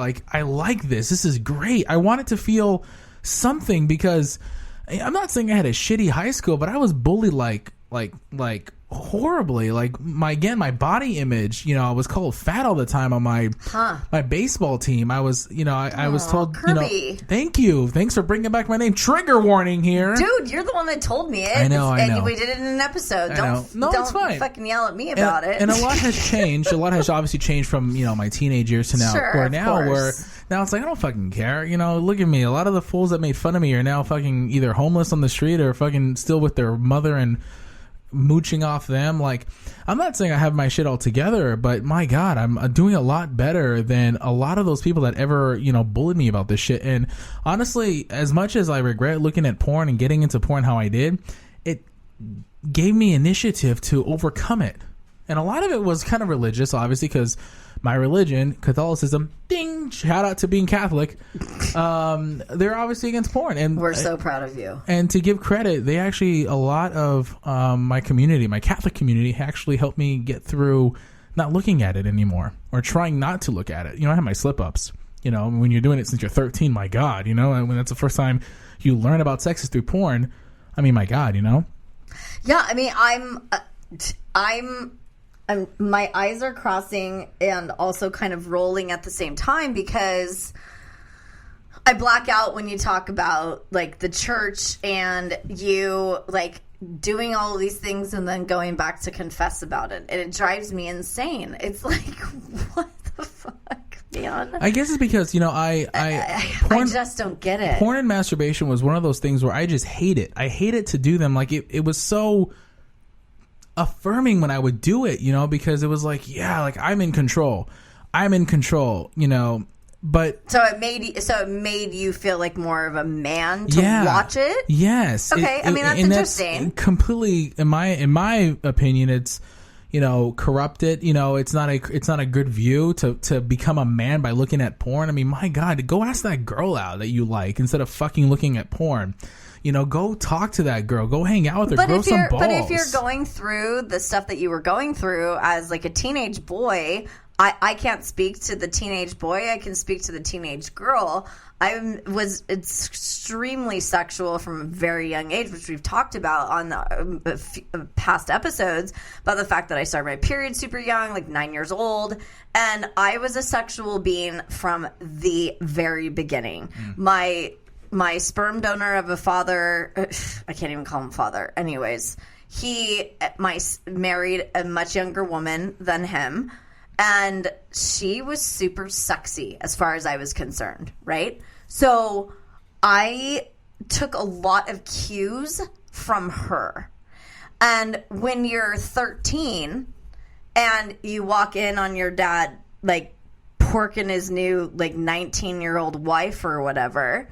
like, I like this. This is great. I wanted to feel something because I'm not saying I had a shitty high school, but I was bullied like horribly. Like my body image, I was called fat all the time on my baseball team. I was, I was told, Kirby. Thank you. Thanks for bringing back my name. Trigger warning here. Dude, you're the one that told me it. I know. And we did it in an episode. Don't it's fine. Fucking yell at me about it. And a lot has changed. A lot has obviously changed from, my teenage years to now. Sure, where now it's like, I don't fucking care. Look at me. A lot of the fools that made fun of me are now fucking either homeless on the street or fucking still with their mother and mooching off them. Like, I'm not saying I have my shit all together, but my God, I'm doing a lot better than a lot of those people that ever, bullied me about this shit. And honestly, as much as I regret looking at porn and getting into porn how I did, it gave me initiative to overcome it. And a lot of it was kind of religious, obviously, because my religion, Catholicism, ding, shout out to being Catholic, they're obviously against porn. And we're so proud of you. And to give credit, they actually, a lot of my community, my Catholic community, actually helped me get through not looking at it anymore or trying not to look at it. I have my slip-ups. When you're doing it since you're 13, my God, and when that's the first time you learn about sex is through porn, I mean, my God, Yeah, I mean, I'm my eyes are crossing and also kind of rolling at the same time because I black out when you talk about like the church and you like doing all of these things and then going back to confess about it. And it drives me insane. It's like, what the fuck, man? I guess it's because, I just don't get it. Porn and masturbation was one of those things where I just hate it. I hate it to do them. Like it was so affirming when I would do it, because it was like, yeah, like I'm in control, but so it made you feel like more of a man to watch it. Yes. Okay. I mean, that's interesting. That's completely, in my opinion, it's, corrupted. It's not a good view to become a man by looking at porn. I mean, my God, go ask that girl out that you like instead of fucking looking at porn. Go talk to that girl. Go hang out with her. Grow some balls. But if you're going through the stuff that you were going through as like a teenage boy, I can't speak to the teenage boy. I can speak to the teenage girl. I was extremely sexual from a very young age, which we've talked about on the past episodes, about the fact that I started my period super young, like 9 years old. And I was a sexual being from the very beginning. My sperm donor of a father, I can't even call him father. Anyways, he married a much younger woman than him, and she was super sexy as far as I was concerned, right? So I took a lot of cues from her. And when you're 13 and you walk in on your dad, like, porking his new, like, 19-year-old wife or whatever,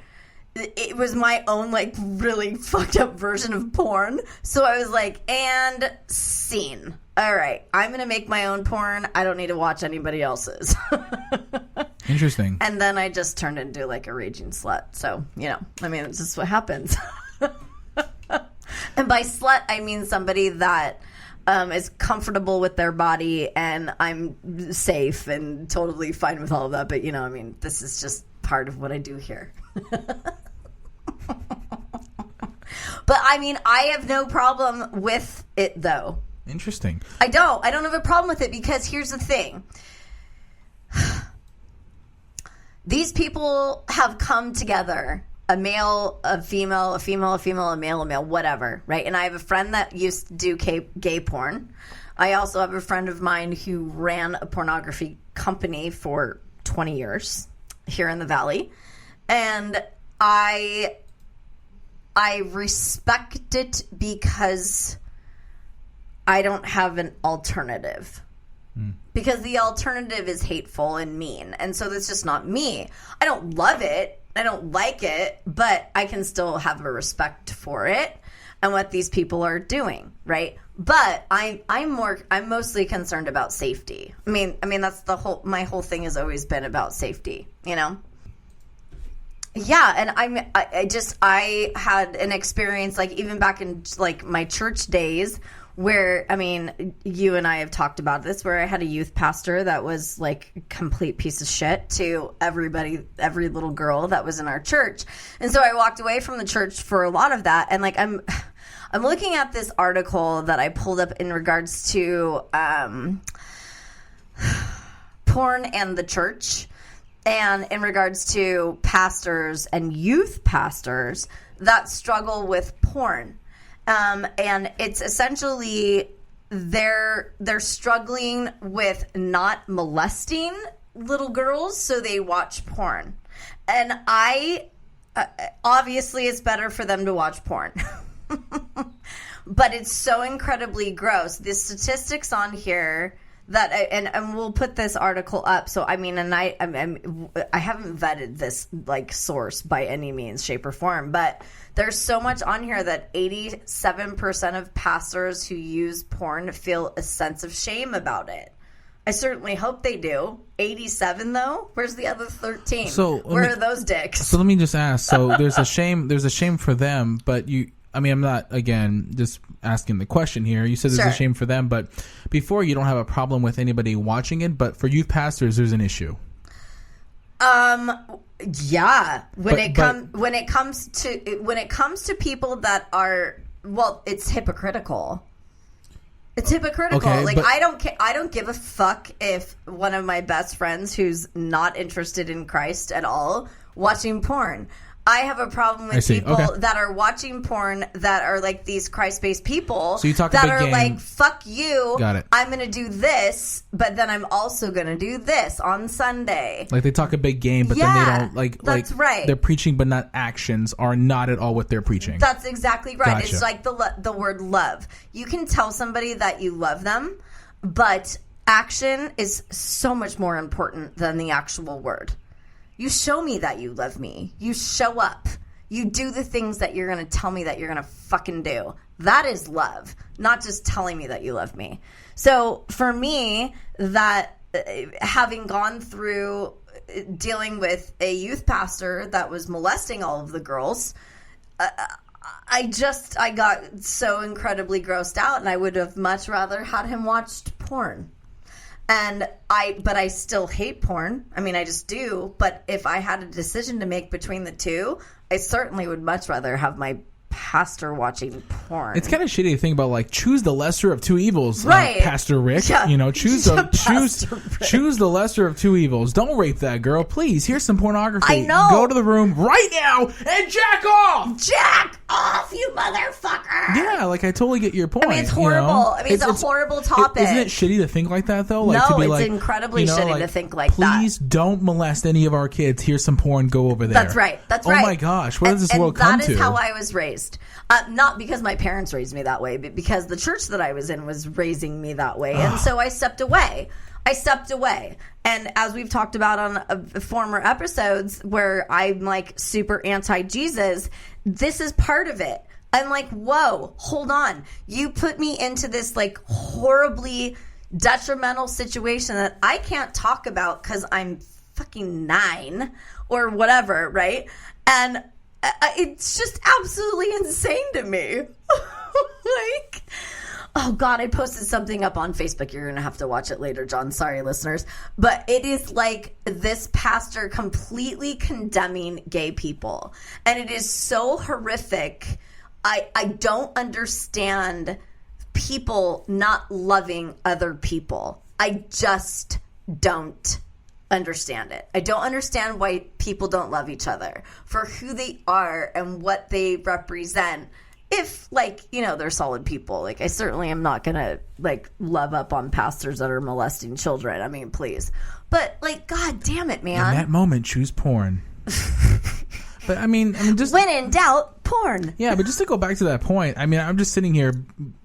it was my own, like, really fucked up version of porn. So I was like, and scene. All right, I'm going to make my own porn. I don't need to watch anybody else's. Interesting. And then I just turned into, like, a raging slut. So, I mean, it's just what happens. And by slut, I mean somebody that is comfortable with their body, and I'm safe and totally fine with all of that. But, I mean, this is just part of what I do here. But I mean, I have no problem with it, though. Interesting. I don't have a problem with it because here's the thing. These people have come together, a male, a female, a female, a female, a male, whatever, right? And I have a friend that used to do gay porn. I also have a friend of mine who ran a pornography company for 20 years here in the Valley. And I respect it because I don't have an alternative. Because the alternative is hateful and mean. And so that's just not me. I don't love it. I don't like it. But I can still have a respect for it and what these people are doing, right? But I'm mostly concerned about safety. I mean that's my whole thing has always been about safety, Yeah, and I had an experience, like, even back in, like, my church days where, I mean, you and I have talked about this, where I had a youth pastor that was like a complete piece of shit to everybody, every little girl that was in our church. And so I walked away from the church for a lot of that. And like, I'm looking at this article that I pulled up in regards to porn and the church, and in regards to pastors and youth pastors that struggle with porn. And it's essentially they're struggling with not molesting little girls, so they watch porn. And I obviously it's better for them to watch porn. But it's so incredibly gross. The statistics on here that and we'll put this article up. So I mean, and I haven't vetted this like source by any means, shape, or form, but there's so much on here that 87% of pastors who use porn feel a sense of shame about it. I certainly hope they do. 87 though? Where's the other 13? So where are those dicks? So let me just ask. So there's a shame for them, but I'm not, again, just asking the question here. You said there's a shame for them, but before you don't have a problem with anybody watching it, but for youth pastors, there's an issue. Yeah. When it comes to people that are, well, it's hypocritical. It's hypocritical. Okay, like, I don't give a fuck if one of my best friends who's not interested in Christ at all watching porn. I have a problem with people that are watching porn that are like these Christ-based people that are like, fuck you, I'm going to do this, but then I'm also going to do this on Sunday. Like they talk a big game, but then they don't like. That's right. Their preaching, but not actions, are not at all what they're preaching. That's exactly right. Gotcha. It's like the word love. You can tell somebody that you love them, but action is so much more important than the actual word. You show me that you love me. You show up. You do the things that you're going to tell me that you're going to fucking do. That is love, not just telling me that you love me. So for me, that having gone through dealing with a youth pastor that was molesting all of the girls, I got so incredibly grossed out, and I would have much rather had him watched porn. But I still hate porn. I mean, I just do. But if I had a decision to make between the two, I certainly would much rather have my pastor watching porn. It's kind of shitty to think about, like, choose the lesser of two evils, right? Pastor Rick. Yeah. You know, choose the lesser of two evils. Don't rape that girl, please. Here's some pornography. I know. Go to the room right now and jack off. Jack off, you motherfucker. Yeah, like I totally get your point. I mean, it's horrible. You know? I mean, it's a horrible topic. Isn't it shitty to think like that though? Like, no, to be it's like, incredibly shitty to think like please that. Please don't molest any of our kids. Here's some porn. Go over there. That's right. That's right. Oh my gosh, where does this world come to? That is how I was raised. Not because my parents raised me that way, but because the church that I was in was raising me that way. And so I stepped away. And as we've talked about on former episodes where I'm like super anti-Jesus, this is part of it. I'm like, whoa, hold on. You put me into this like horribly detrimental situation that I can't talk about because I'm fucking 9 or whatever, right? And it's just absolutely insane to me. Like, oh God, I posted something up on Facebook. You're going to have to watch it later, John. Sorry, listeners. But it is like this pastor completely condemning gay people. And it is so horrific. I don't understand people not loving other people. I just don't understand it. I don't understand why people don't love each other for who they are and what they represent. If, like, you know, they're solid people. Like, I certainly am not going to, like, love up on pastors that are molesting children. I mean, please. But, like, God damn it, man. In that moment, choose porn. But, I mean, just... When in doubt, porn. Yeah, but just to go back to that point, I mean, I'm just sitting here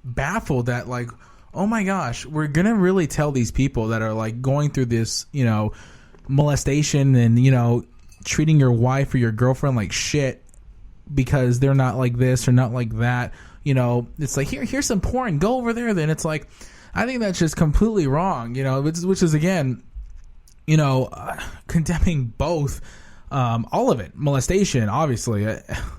baffled that, like, oh my gosh, we're going to really tell these people that are, like, going through this, you know, molestation and, you know, treating your wife or your girlfriend like shit because they're not like this or not like that, you know, it's like, here's some porn, go over there. Then it's like, I think that's just completely wrong, you know, which is again, you know, condemning both. all of it, molestation, obviously.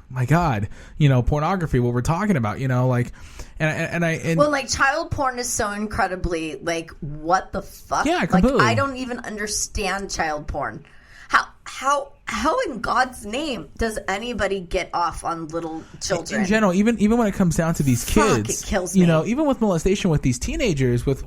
My God, pornography, what we're talking about, like, well, like, child porn is so incredibly, like, what the fuck? Yeah, completely. Like, I don't even understand child porn. How in God's name does anybody get off on little children? In general, even when it comes down to these kids, it kills me. Even with molestation with these teenagers, with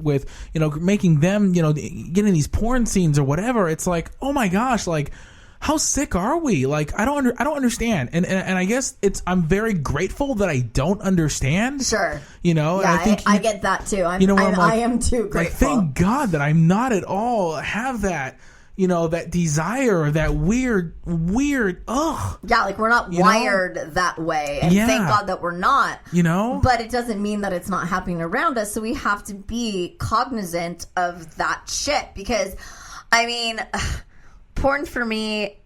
making them, getting these porn scenes or whatever, it's like, oh my gosh, like, how sick are we? Like, I don't understand. And I guess I'm very grateful that I don't understand. Sure. Yeah, and I think I get that too. I am too grateful. Like, thank God that I'm not at all have that, that desire or that weird, ugh. Yeah, like, we're not wired that way. And thank God that we're not. But it doesn't mean that it's not happening around us. So we have to be cognizant of that shit. Because, I mean, porn for me,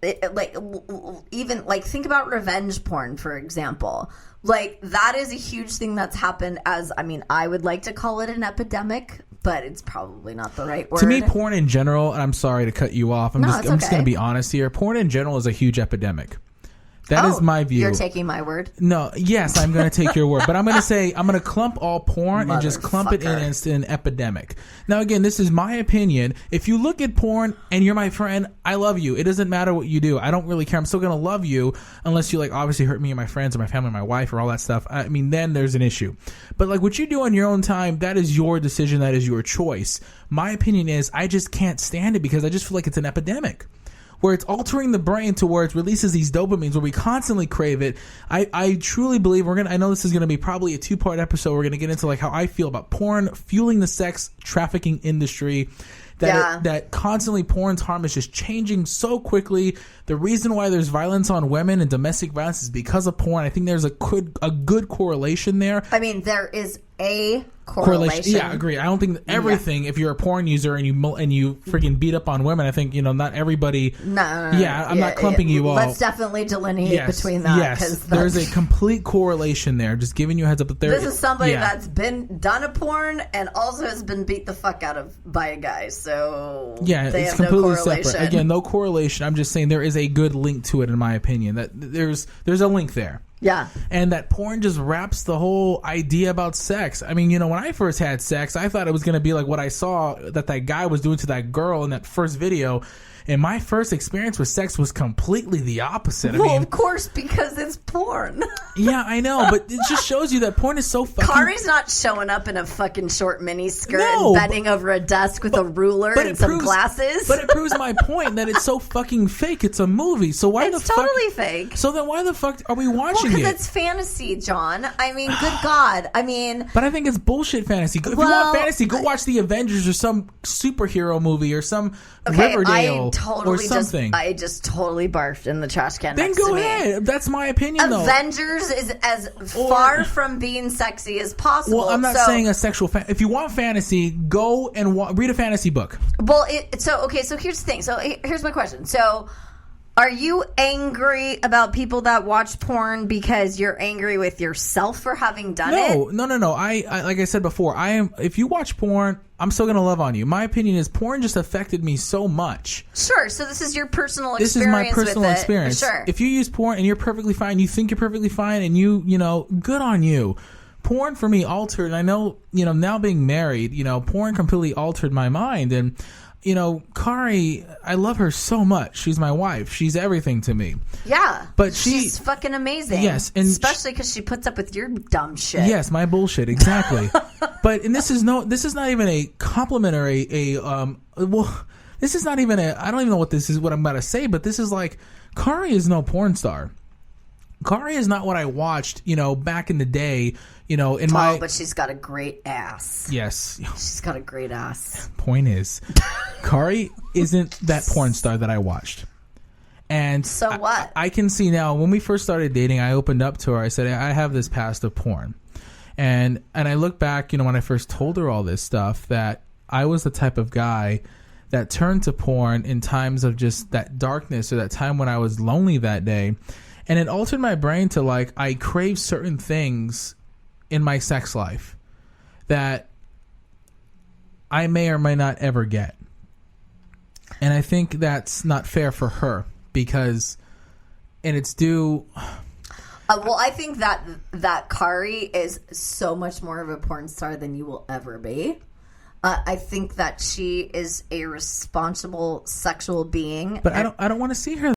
even, like, think about revenge porn, for example. Like, that is a huge thing that's happened I would like to call it an epidemic, but it's probably not the right word. To me, porn in general, and I'm sorry to cut you off, I'm just going to be honest here. Porn in general is a huge epidemic. That is my view. You're taking my word? No, yes, I'm going to take your word. But I'm going to clump all porn and just clump it in as an epidemic. Now, again, this is my opinion. If you look at porn and you're my friend, I love you. It doesn't matter what you do. I don't really care. I'm still going to love you unless you, like, obviously hurt me and my friends or my family, my wife, or all that stuff. I mean, then there's an issue. But, like, what you do on your own time, that is your decision. That is your choice. My opinion is I just can't stand it because I just feel like it's an epidemic, where it's altering the brain to where it releases these dopamines, where we constantly crave it. I truly believe I know this is going to be probably a 2-part episode. We're going to get into, like, how I feel about porn fueling the sex trafficking industry. That constantly porn's harm is just changing so quickly. The reason why there's violence on women and domestic violence is because of porn. I think there's a good correlation there. I mean, there is a correlation. Yeah, I agree. I don't think everything. If you're a porn user and you freaking beat up on women, I think not everybody. No. I'm not clumping you all. Let's definitely delineate between that. Yes, there's a complete correlation there. Just giving you a heads up that there. This is somebody that's done a porn and also has been beat the fuck out of by a guy. So they it's have completely no correlation. separate. Again, no correlation. I'm just saying there is a good link to it, in my opinion. That there's a link there. Yeah. And that porn just wraps the whole idea about sex. I mean, when I first had sex, I thought it was going to be like what I saw that guy was doing to that girl in that first video. And my first experience with sex was completely the opposite. Of course, because it's porn. Yeah, I know, but it just shows you that porn is so fucking... Kari's not showing up in a fucking short mini skirt and bending over a desk with a ruler and some glasses. But it proves my point that it's so fucking fake. It's a movie, so why it's totally fake. So then why the fuck are we watching it? Because it's fantasy, John. I mean, good God. I mean... But I think it's bullshit fantasy. If you want fantasy, go watch The Avengers or some superhero movie or some Riverdale. I just totally barfed in the trash can. Then go ahead. That's my opinion, though. Avengers is as far from being sexy as possible. Well, I'm not saying a sexual. If you want fantasy, go and read a fantasy book. Well, so here's the thing. So here's my question. So, are you angry about people that watch porn because you're angry with yourself for having done it? No. I like I said before, if you watch porn, I'm still going to love on you. My opinion is porn just affected me so much. Sure. So this is your personal experience. This is my personal experience. Sure. If you use porn and you're perfectly fine, you think you're perfectly fine, and you good on you. Porn for me altered, and I know, now being married, porn completely altered my mind. And Kari, I love her so much. She's my wife. She's everything to me. Yeah. But she's fucking amazing. Yes. And especially because she puts up with your dumb shit. Yes, my bullshit. Exactly. This is not even a compliment or this is not even I don't even know what I'm about to say, but this is like, Kari is no porn star. Kari is not what I watched, back in the day, but she's got a great ass. Yes. She's got a great ass. Point is, Kari isn't that porn star that I watched. And so what? I can see now, when we first started dating, I opened up to her. I said, I have this past of porn. And I look back, when I first told her all this stuff, that I was the type of guy that turned to porn in times of just that darkness, or that time when I was lonely that day. And it altered my brain to, like, I crave certain things in my sex life that I may or may not ever get. And I think that's not fair for her. because, and it's due. Well, I think that Kari is so much more of a porn star than you will ever be. I think that she is a responsible sexual being. But I don't want to see her